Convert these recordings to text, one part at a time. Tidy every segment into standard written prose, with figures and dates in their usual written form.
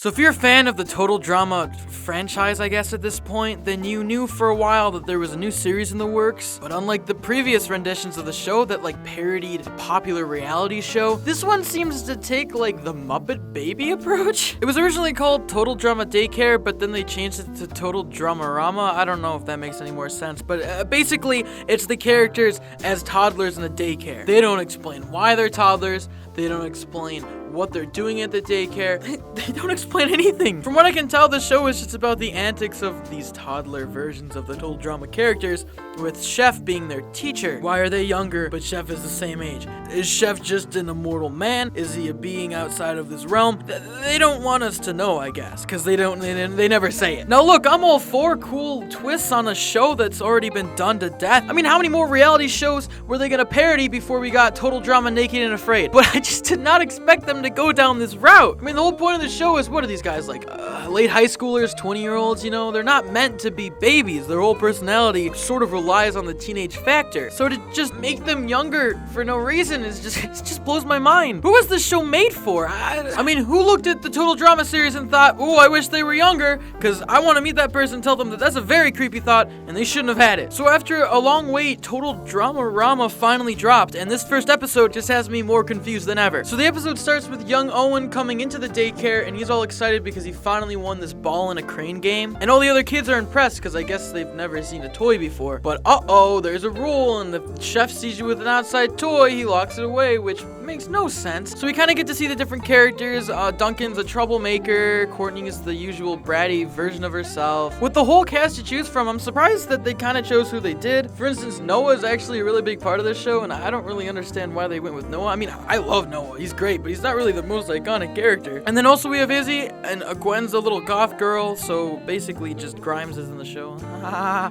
So if you're a fan of the Total Drama franchise, I guess at this point, then you knew for a while that there was a new series in the works. But unlike the previous renditions of the show that like parodied a popular reality show, this one seems to take like the Muppet Baby approach. It was originally called Total Drama Daycare, but then they changed it to Total Dramarama. I don't know if that makes any more sense, but basically it's the characters as toddlers in a daycare. They don't explain why they're toddlers. They don't explain what they're doing at the daycare. They don't explain anything. From what I can tell, the show is just about the antics of these toddler versions of the Total Drama characters, with Chef being their teacher. Why are they younger, but Chef is the same age? Is Chef just an immortal man? Is he a being outside of this realm? They don't want us to know, I guess, because they never say it. Now look, I'm all for cool twists on a show that's already been done to death. I mean, how many more reality shows were they gonna parody before we got Total Drama Naked and Afraid? But I just did not expect them to go down this route. I mean, the whole point of the show is, what are these guys, like late high schoolers, 20-year-olds, you know? They're not meant to be babies. Their whole personality sort of relies on the teenage factor. So to just make them younger for no reason is just, it just blows my mind. Who was this show made for? I mean, who looked at the Total Drama series and thought, oh, I wish they were younger, because I want to meet that person and tell them that that's a very creepy thought and they shouldn't have had it. So after a long wait, Total Dramarama finally dropped, and this first episode just has me more confused than ever. So the episode starts with young Owen coming into the daycare, and he's all excited because he finally won this ball in a crane game. And all the other kids are impressed because I guess they've never seen a toy before. But uh-oh, there's a rule, and the chef sees you with an outside toy, he locks it away, which makes no sense. So we kind of get to see the different characters. Duncan's a troublemaker, Courtney is the usual bratty version of herself. With the whole cast to choose from, I'm surprised that they kind of chose who they did. For instance, Noah is actually a really big part of this show, and I don't really understand why they went with Noah. I mean, I love Noah, he's great, but he's not really the most iconic character. And then also we have Izzy, and Gwen's a little goth girl, so basically just Grimes is in the show.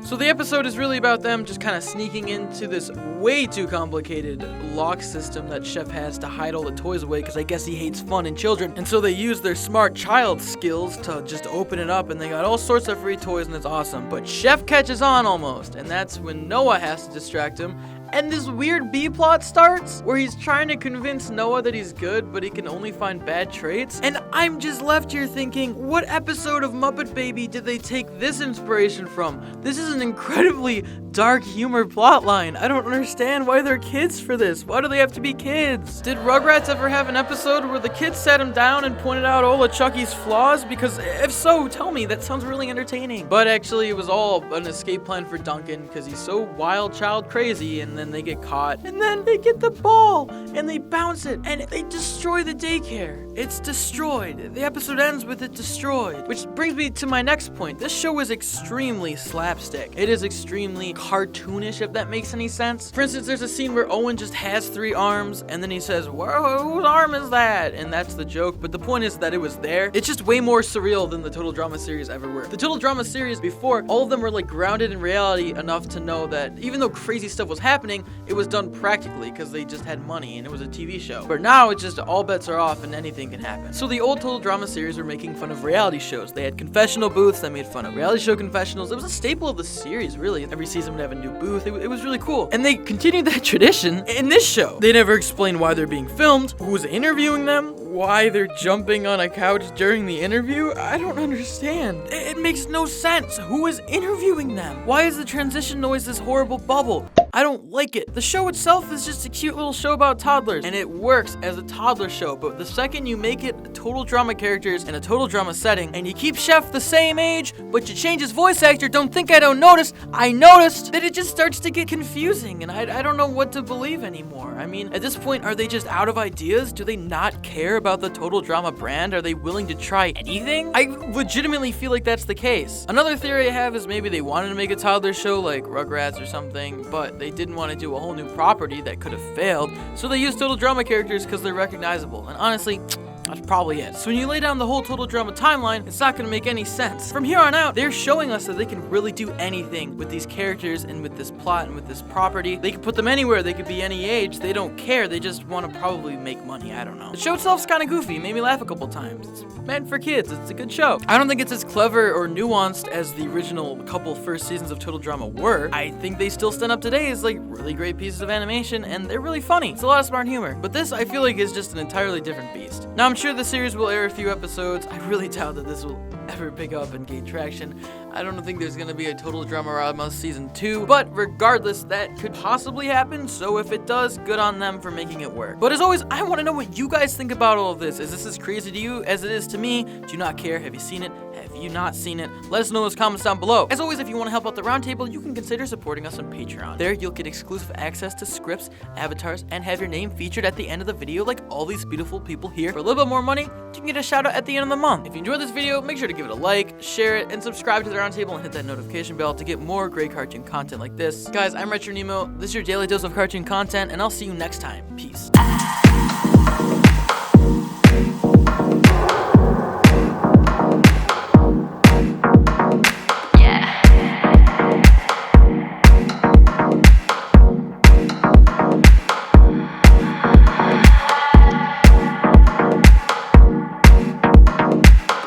So the episode is really about them just kind of sneaking into this way too complicated lock system that Chef has to hide all the toys away, because I guess he hates fun and children. And so they use their smart child skills to just open it up, and they got all sorts of free toys, and it's awesome. But Chef catches on almost, and that's when Noah has to distract him. And this weird B-plot starts, where he's trying to convince Noah that he's good, but he can only find bad traits. And I'm just left here thinking, what episode of Muppet Baby did they take this inspiration from? This is an incredibly dark humor plotline. I don't understand why they're kids for this. Why do they have to be kids? Did Rugrats ever have an episode where the kids sat him down and pointed out all of Chucky's flaws? Because if so, tell me, that sounds really entertaining. But actually, it was all an escape plan for Duncan, because he's so wild child crazy, and then they get caught, and then they get the ball, and they bounce it, and they destroy the daycare. It's destroyed. The episode ends with it destroyed. Which brings me to my next point. This show is extremely slapstick. It is extremely cartoonish, if that makes any sense. For instance, there's a scene where Owen just has 3 arms, and then he says, whoa, whose arm is that? And that's the joke, but the point is that it was there. It's just way more surreal than the Total Drama series ever were. The Total Drama series before, all of them were like grounded in reality enough to know that even though crazy stuff was happening, it was done practically because they just had money and it was a TV show. But now it's just all bets are off and anything can happen. So the old Total Drama series were making fun of reality shows. They had confessional booths that made fun of reality show confessionals. It was a staple of the series, really. Every season would have a new booth. It was really cool. And they continued that tradition in this show. They never explain why they're being filmed, who's interviewing them, why they're jumping on a couch during the interview. I don't understand. It makes no sense. Who is interviewing them? Why is the transition noise this horrible bubble? I don't like it. The show itself is just a cute little show about toddlers, and it works as a toddler show, but the second you make it total drama characters in a total drama setting, and you keep Chef the same age, but you change his voice actor, don't think I don't notice, I noticed that it just starts to get confusing, and I don't know what to believe anymore. I mean, at this point, are they just out of ideas? Do they not care about the Total Drama brand? Are they willing to try anything? I legitimately feel like that's the case. Another theory I have is maybe they wanted to make a toddler show like Rugrats or something, but they didn't want to do a whole new property that could have failed, so they used Total Drama characters because they're recognizable, and honestly, that's probably it. So when you lay down the whole Total Drama timeline, it's not going to make any sense. From here on out, they're showing us that they can really do anything with these characters and with this plot and with this property. They can put them anywhere. They could be any age. They don't care. They just want to probably make money. I don't know. The show itself's kind of goofy. It made me laugh a couple times. It's meant for kids. It's a good show. I don't think it's as clever or nuanced as the original couple first seasons of Total Drama were. I think they still stand up today as like really great pieces of animation, and they're really funny. It's a lot of smart humor. But this, I feel like, is just an entirely different beast. Now, I'm sure the series will air a few episodes. I really doubt that this will ever pick up and gain traction. I don't think there's gonna be a Total Dramarama season 2, but regardless, that could possibly happen, so if it does, good on them for making it work. But as always, I want to know what you guys think about all of this. Is this as crazy to you as it is to me? Do you not care? Have you seen it? Have you not seen it? Let us know in those comments down below. As always, if you want to help out the Roundtable, you can consider supporting us on Patreon. There, you'll get exclusive access to scripts, avatars, and have your name featured at the end of the video like all these beautiful people here. For a little bit more money, you can get a shout out at the end of the month. If you enjoyed this video, make sure to give it a like, share it, and subscribe to the Roundtable and hit that notification bell to get more great cartoon content like this. Guys, I'm RetroNemo. This is your daily dose of cartoon content, and I'll see you next time. Peace.